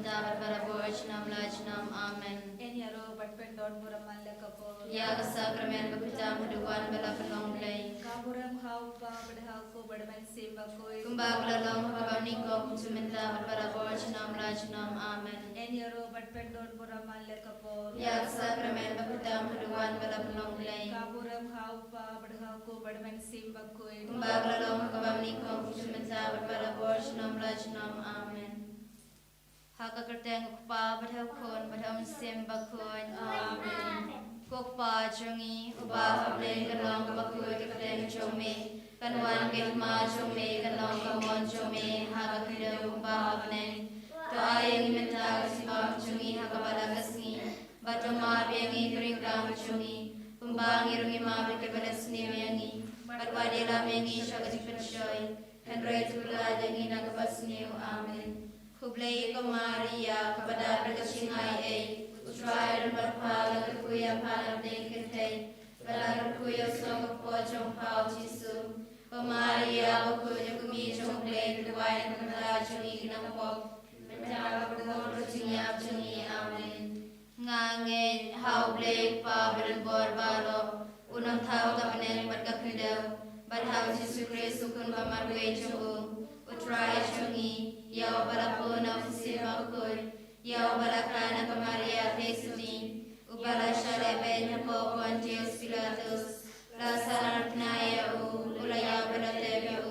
sementara berborchnam lajnam amen. Enyaro batpendon buraman lekapo. Ya sakramen bepitam huduan bala penong lay. Kaburam hau pa badhau ko badman simba koi. Kumbag lalong kabani ko sementara berborchnam lajnam amen. Enyaro batpendon buraman lekapo. Ya sakramen bepitam huduan bala penong lay. Kaburam hau pa badhau ko badman simba koi. Kumbag lalong kabani ko sementara berborchnam lajnam amen. Haka kerteng ukpa badhau kon badham simba koi amen. Kokpa chungi uba hableng kalong bakui kerteng chome kanwan kehma chome kalong kamon chome haka kidau uba hableng to ayang imenta sibam chungi haka balagasni batoma biangi kringkam chungi kumbangi rungi ma bikebalasni biangi batwadela biangi shagajipanshoy henry tula jangi nakabasni amen. Kublay ko Maria kepada berkesingai utrai dan berpahala kekuya pahala deketay pada kekuya sanggup pojong pau Yesu. O Maria kuya kumi jong play kedua yang kepada jongi kenapok menjaga berdoa jengiap jongi amen. Ngangen hau play pa berbor balo unang tahu kapanen berkakudau berhau Yesu Kristus kun pamarwe jongu utrai jongi. Yau balapuna usima kul, yau balakana kamaria Tesudi, ubala shalebe napo Pontius Pilatus, la sanartnaya ulaya balatebe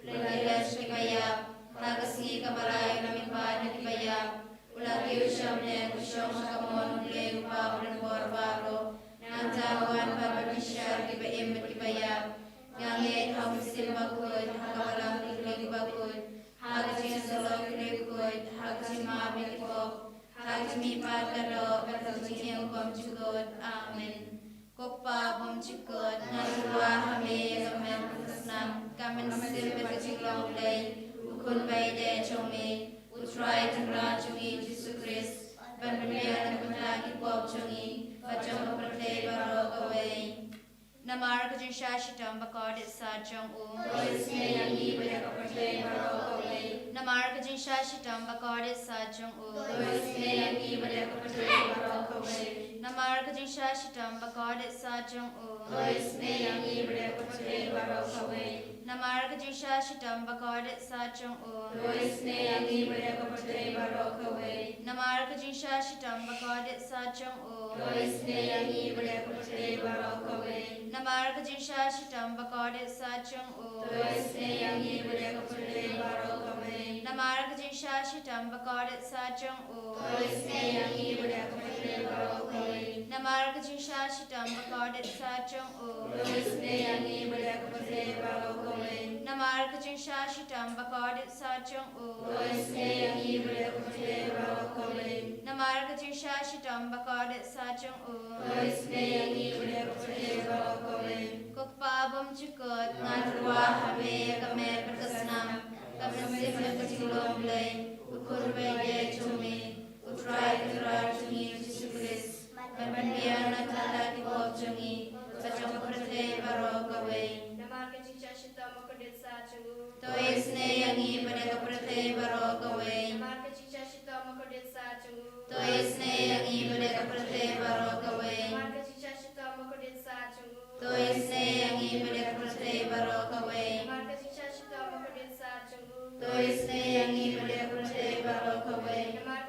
ulagilash kibaya, hagasngi kabalay namipad na kibaya, ulagiw siyamne kusyong makamon ule upawran borbaro, nantawan papabishar kibaim at kibaya, ngangit hamusimba kul, hakabalang iglig bakul, Hagji solo krikut, hagji mabikok, hagji patalo, hagji engkom chukot, amen. Kokpa bom chukot, narwa hame kamen kusnam, kamen sirbe kachiklong lay, ukun bayde chome, utray tangra chungi Jesu Christ, banbunyan kuntaki pop chungi, pachong kapratay baro kaway. Namar kajin shashitam bakod sajong Isme yangi badakapatay baro kaway. Namar kajin shashitam bakod sajong Isme yangi badakapatay baro kaway. Namar kajin shashitam bakod sajong Isme yangi badakapatay baro kaway. Namar kajin shashitam bakod sajong Isme yangi badakapatay baro kaway. Namar kajin shashitam bakod sajong Isme yangi badakapatay baro kaway. Namar kajin shashitam bakod sajong Isme yangi badakapatay baro kaway. Namar kajin shashitam bakod sajong Isme yangi badakapatay baro kaway. Namar kajin shashitam bakod sajong Isme yangi badakapatay baro kaway. Namar kajin shashitam bakod sajong Isme yangi badakapatay baro kaway. Namar kajin shashitam bakod sajong Isme yangi badakapatay baro kaway. Kokpabam chukot ngarwa habe kame berkesnam kame simle kachilom lay ukun bede chumi utrai utrai chumi Yesu Christ banbiana tala ki bob chumi bachong prate baro kawe Namar kajin shashitam bakod sajong to isne yangi bade prate baro kawe Namar kajin shashitam bakod sajong to isne yangi bade prate baro kawe Namar kajin shashitam bakod sajong to isne yangi bade prate baro kawe Namar kajin shashitam bakod sajong to isne yangi bade prate baro kawe Namar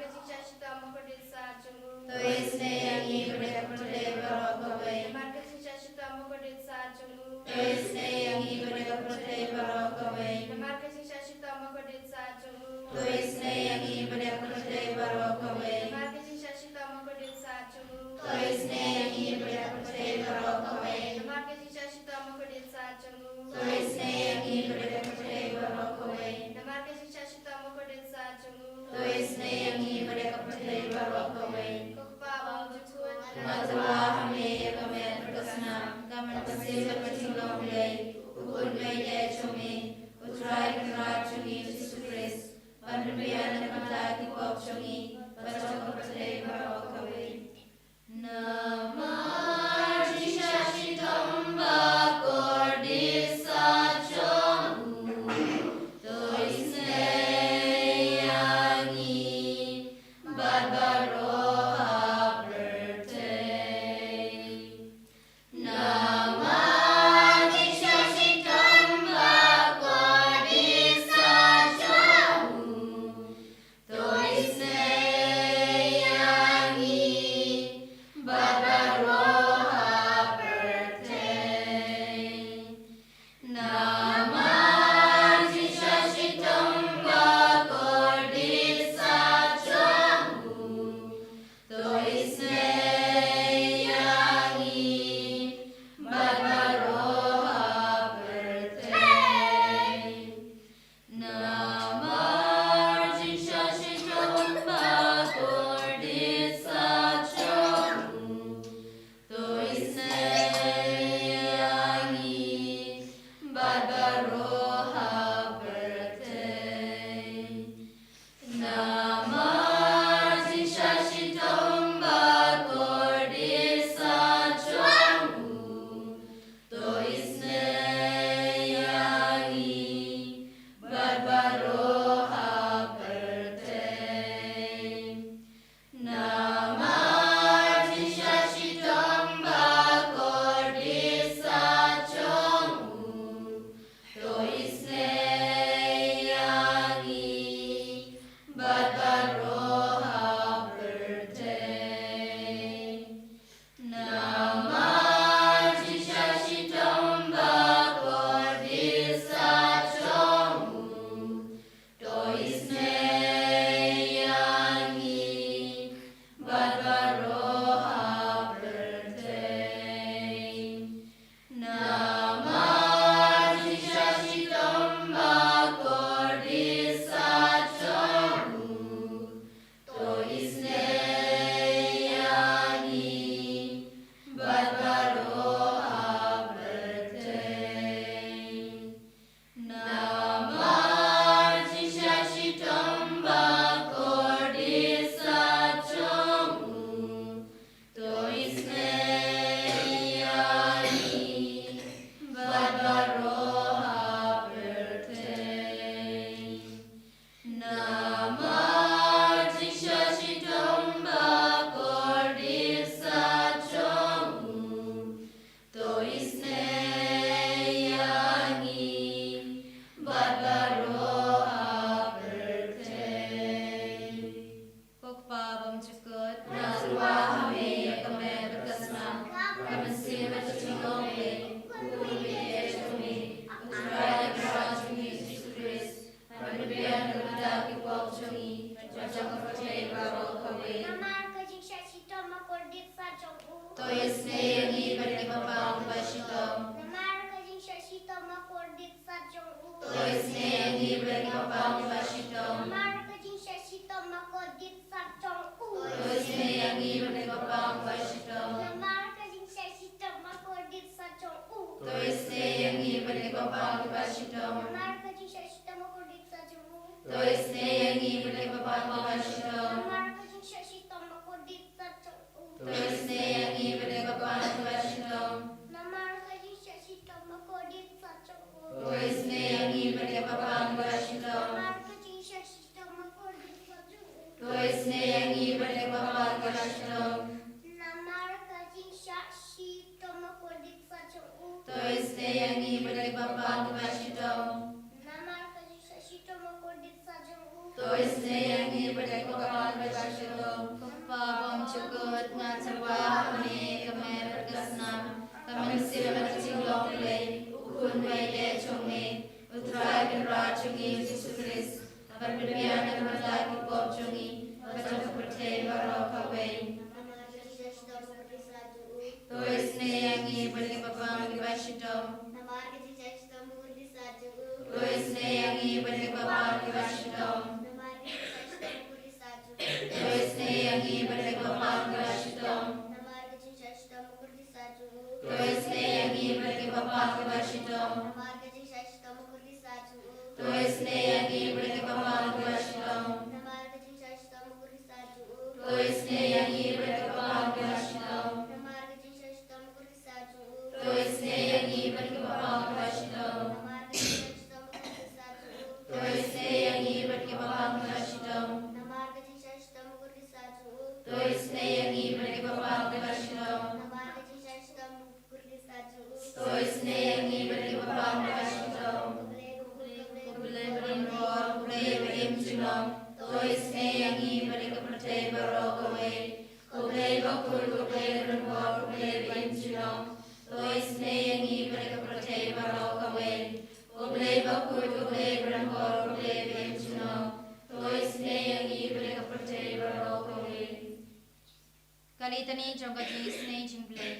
Kalitani jongkaji snei jingblay.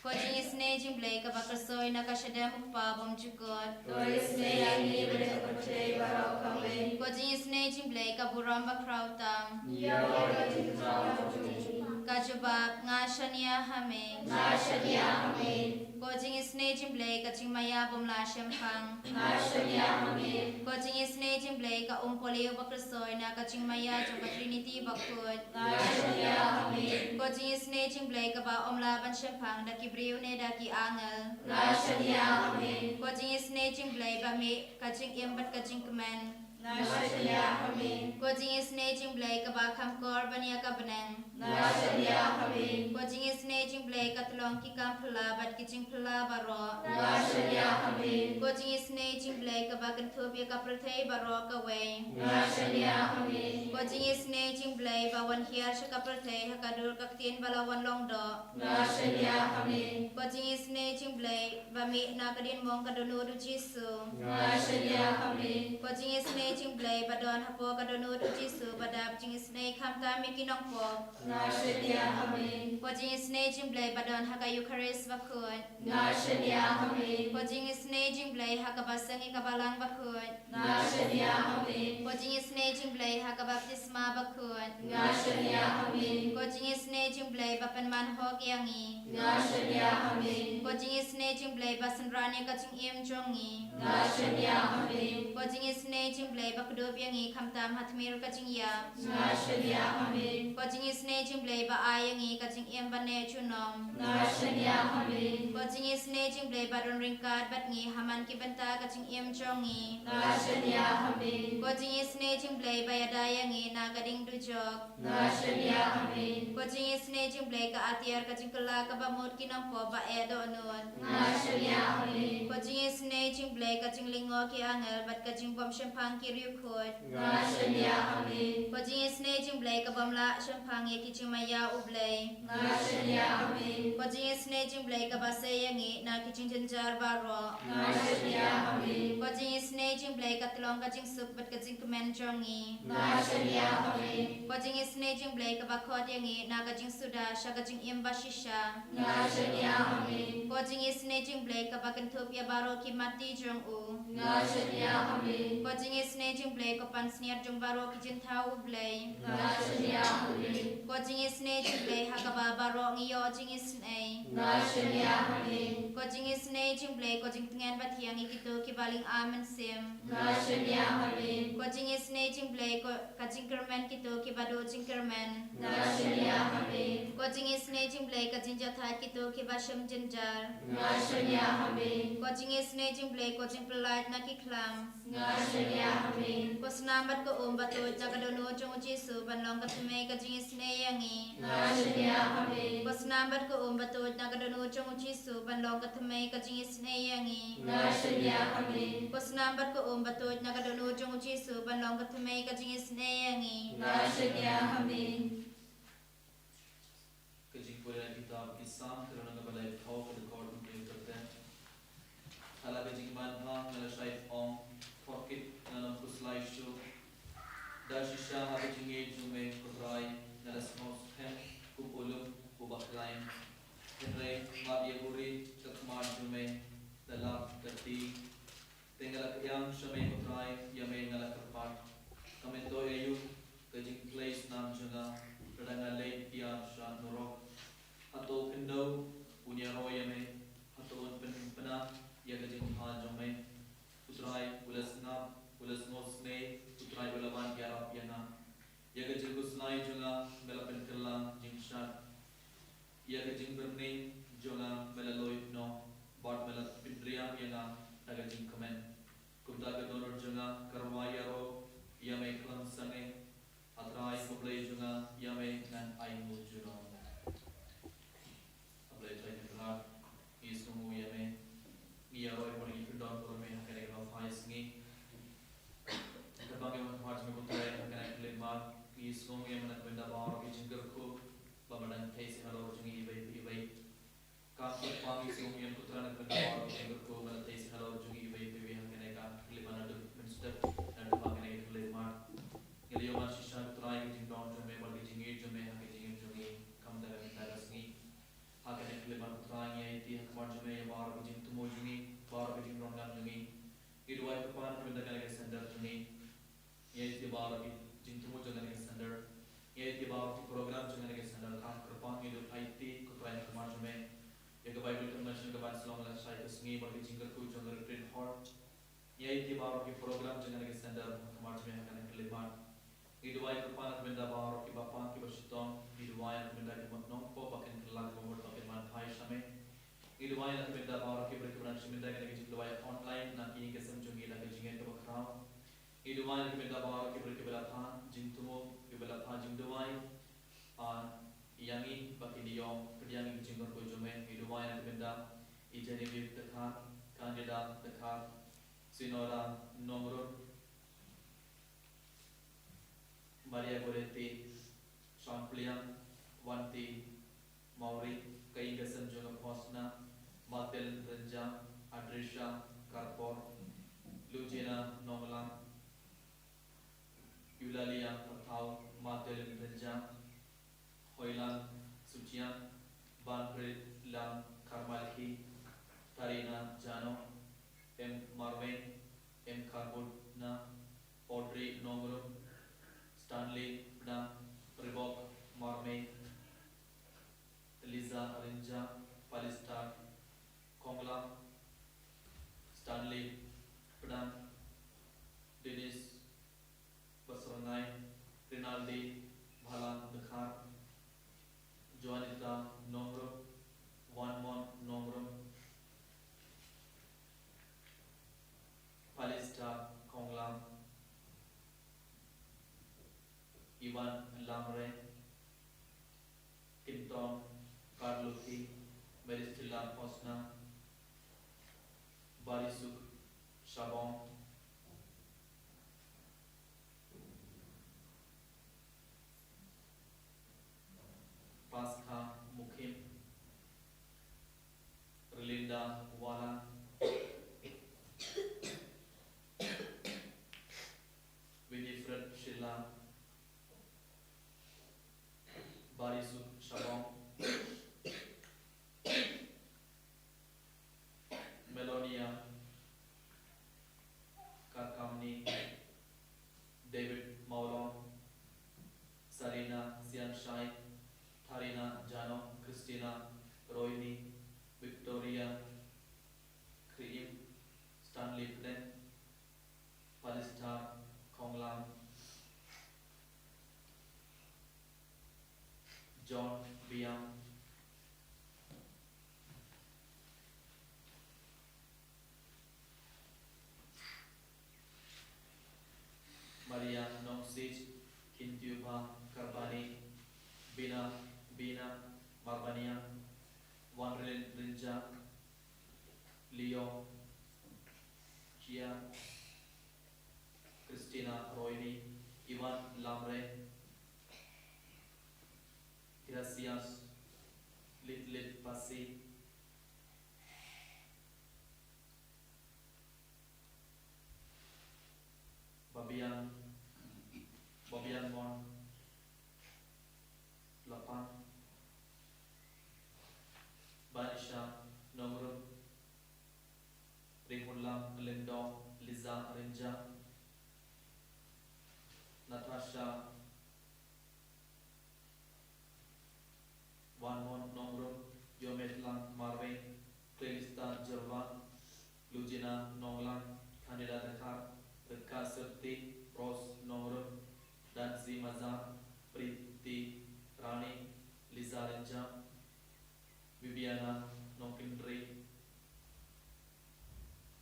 Koji snei jingblay kabakasoy nakashadam ukpabom jugot. Toi snei yangi bereka percaya barau kawe. Koji snei jingblay kaburamba krautam. Ia warga jintrau jujui. Kajubab ngashania hame. Ngashania hame. Koji snei jingblay kachingmaya bomla shempang. Ngashania hame. Koji snei jingblay ka umpoli bakasoy na kachingmaya jongka Trinity bakut. Ngashania hame. Koji snei jingblay kaba omla ban shempang daki briu ne daki angel. Ngashania hame. Koji snei jingblay ba me kaching imbat kaching kemen. Nasanya kami. Ko jing isne jing blai ka ba kham kor bania ka benang. Nasanya kami. Ko jing isne jing blai ka tlong ki kam phla bat ki jing phla baro. Nasanya kami. Ko jing isne jing blai ka ba kan thobia ka prathai baro ka we. Nasanya kami. Ko jing isne jing blai ba wan hiar sha ka prathai ha ka dur ka tin bala wan long do. Nasanya kami. Ko jing isne jing blai ba mi na ka din mong ka donu du jisu. Nasanya kami. Ko jing isne jing blai ba don ha po ka donu du jisu ba dap jing isne kham ta mi ki nong po. Nasanya kami. Ko jing isne jing blai ba don ha ka eucharist ba khut. Nasanya kami. Ko jing isne jing blai ha ka ba sangi ka balang ba khut. Nasanya kami. Ko jing isne jing blai ha ka baptisma ba khut. Nasanya kami. Ko jing isne jing blai ba pen man ho yangi. Nasanya kami. Ko jing isne jing blai ba sanrani ka jing im jongi. Nasanya kami. Ko jing isne jing blai ba kudo yangi kham tam hatmir ka jing ya. Nasanya kami. Ko jing isne jing blai ba ayangi ka jing im ba ne chunom. Nasanya kami. Ko jing isne jing blai ba don ringkat bat ngi haman ki benta ka jing im jongi. Nasanya kami. Ko jing isne jing blai ba yada yangi na ka ding du jok. Nasanya kami. Ko jing isne jing blai ka atiar ka jing kala ka ba mut ki nong po ba e do anun. Nasanya kami. Ko jing isne jing blai ka jing lingo ki angel bat ka jing bom shempang ki riu khut. Nasanya kami. Ko jing isne jing blai ka bom la shempang ye ki jing maya u blai. Nasanya kami. Ko jing isne jing blai ka ba se yangi na ki jing jenjar ba ro. Nasanya kami. Ko jing isne jing blai ka tlong ka jing sup bat ka jing kemen jongi. Nasanya kami. Ko jing isne jing blai ka ba khot yangi na ka jing suda sha ka jing im ba shisha. Nasanya kami. Ko jing isne jing blai ka ba kan thup ya baro ki mati jong u. Nasanya kami. Ko jing isne jing blai ko pan sniar jong baro ki jin thau blai. Nasanya kami. Ko jing isne jing blai ha ka ba baro ngi yo jing isne. Nasanya kami. Ko jing isne jing blai ko jing tengen ba thiang i kitu ki baling amen sim. Nasanya kami. Ko jing isne jing blai ko ka jing kermen kitu ki ba do jing kermen. Nasanya kami. Ko jing isne jing blai ka jing jathat kitu ki ba shem jinjar. Nasanya kami. Ko jing isne jing blai ko jing pelait na ki klam. Nasanya kami. Ko snambat ko ba to na ka do no jong jisu ban long ka tume ka jing isne yangi. Nasanya kami. Ko snambat ko ba to na ka do no jong jisu ban long ka tume ka jing isne yangi. Nasanya kami. Ko snambat ko ba to na ka do no jong jisu ban long ka tume ka jing isne yangi. Nasanya kami. Kajing pura kitab kisah kerana kebalai kau pada kau untuk terten. Kalau kajing manha ngala syait ong pocket ngala kuslai shu. Dashisha habe jinge jume kutrai ngala smos hen kupulum kubaklaim. Henry mabia guri takmar jume dalam kerti. Tinggal yang syame kutrai yame ngala kerpat. Kamento ayu kajing place nam juna. Radanga late piar shan norok atau kendo punya roya me atau pena ya kajing hajong me putrai ulas na ulas nos me putrai ulaman yarap yana ya kajing guslai jonga melapen kelang jingshat ya kajing berni jonga melaloi no bar melat pindriya yana kajing komen kumta kadonor jonga karwaya ro ya me kelang sange atrai poblai junga yame ngan aimu jurong ablai trai niklar ismu yame niya roi pori kudon por me hakare graf hais ngi terbang yang march me putrai hakare klemar ismu yame nak benda bar ki jingger ko babadan thais halo jungi ibai ka pang ismu yame putra nak benda bar ki jingger ko babadan thais halo jungi ibai hakare ka klemana do minister dan terbang yang klemar Kalian masih sisa terakhir di tahun jumlah bagi jingi jumlah hak jingi jungi kamu dah minta resmi. Hak yang kalian terakhir itu kemarin jumlah yang baru bagi jingi tumu jungi baru bagi jingi rongan jungi. Itu ay kepan pemerintah kalian standar jungi. Ia itu baru bagi jingi tumu jungi kalian standar. Ia itu baru di program jungi kalian standar. Kan kepan itu IT kuterakhir kemarin jumlah. Yang kebaik international keban selama saya resmi bagi jingi ku jungi retreat hall. Ia itu baru di program jungi kalian standar kemarin jumlah kalian kalian. Iduai kepan benda baru ki bapa ki bersitong iduai benda ki matnong po pakin kelag nomor pakin man hai same iduai nak benda baru ki berkenan benda ki iduai online nak ini kesem jungi nak jingen ke bakrau Hidupan yang kita bawa kita berlatih jintumo kita berlatih jintuai yangi bagi dia kerjaan yang jintur kujumeh hidupan yang kita ijeni bib dekat kandidat dekat sinora nomor Maria Goretti Sean Pliang Wanti Mauri Kaigasan Jonah Posna Matel Renja Adrisha Karpor Lujina Nonglam Eulalia Pathau Matel Renja Hoilan Sucian Banprit Lam Karmalki Tarina Jano M. Marvin M. Karbuna Audrey Nongrum Stanley Pna Ribok Marme Eliza Arinja Palista Kongla Stanley Pna Dennis Basrangai Rinaldi Bhalan Dekhar Joanita Nongrum Wanmon Nongrum Palista Kongla Ivan Lamre Kinton Carluti Meristilla Posna Barisuk Shabon Pasca Mukim Relinda Wala Winifred Shilla Barisuk Shabon Melonia Karkamni David Maulon Sarina Sianshai Tharina Jano Christina Rohini Victoria Cream Stanley Plen Palista Konglam John Biam Maria Nongsich Kintyuba Karbani Bina Marbania Wanrin Rinja Leo Chia Christina Rohini Ivan Lamre Gracias Litlit Pasi Babian Mon Lapan Banisha Nongrum Ringhunlam Lindo Liza Rinja Natasha Wanmon Nongrum Yometlang Marvin Clelista Jervan Lujina Nonglang Candida Dekar Deka Serti Rose Nongrum Danzi Mazar Priti Rani Liza Rinja Viviana Nongkindri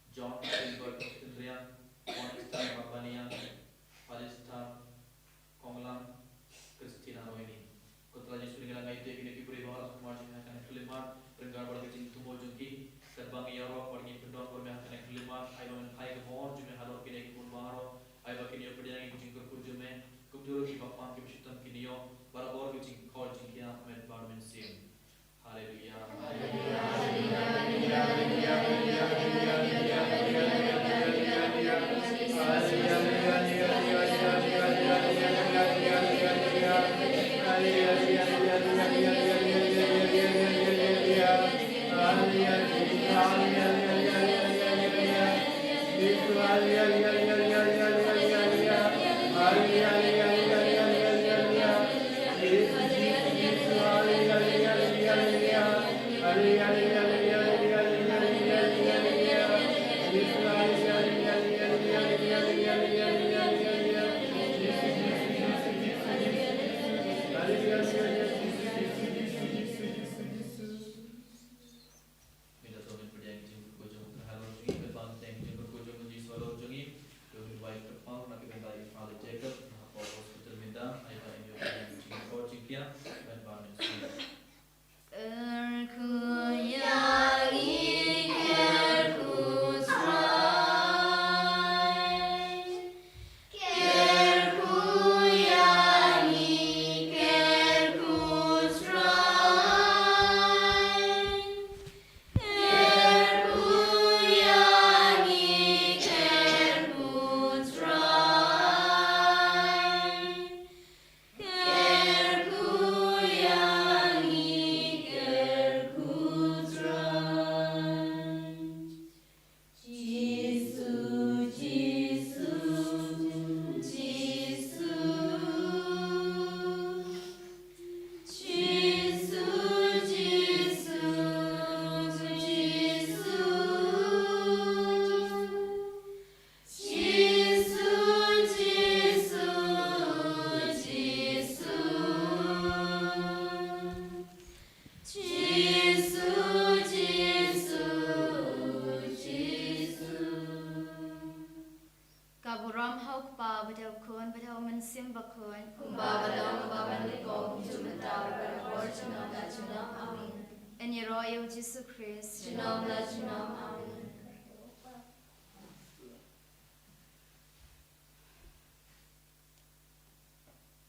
John Silbert Indrian Wanita Marbania Palista Konglam Christina Rohini Kotlanya Suringan Ngaite Kini Kibri Bahar Kumarji Hakan Kelima Renggar Pada Kecing Tumbo Jungki Terbangi Yaro Pergi Pendon Korme Hakan Kelima Airon Hai Kemor Jume Hador Kini Kipun Baharo Aiba Kini Perjalanan Kucing Kerkur Jume Kumduro Ki Bapang Ki Bishitam Kinio Barabor Kucing Kor Jingkia Med Barmen Sim Haleluya badau kon badau mensim bakon. Kumbabadam babaniko jumata barabor chinom la chinom amin. In your royal Jesus Christ. Chinom la chinom amin.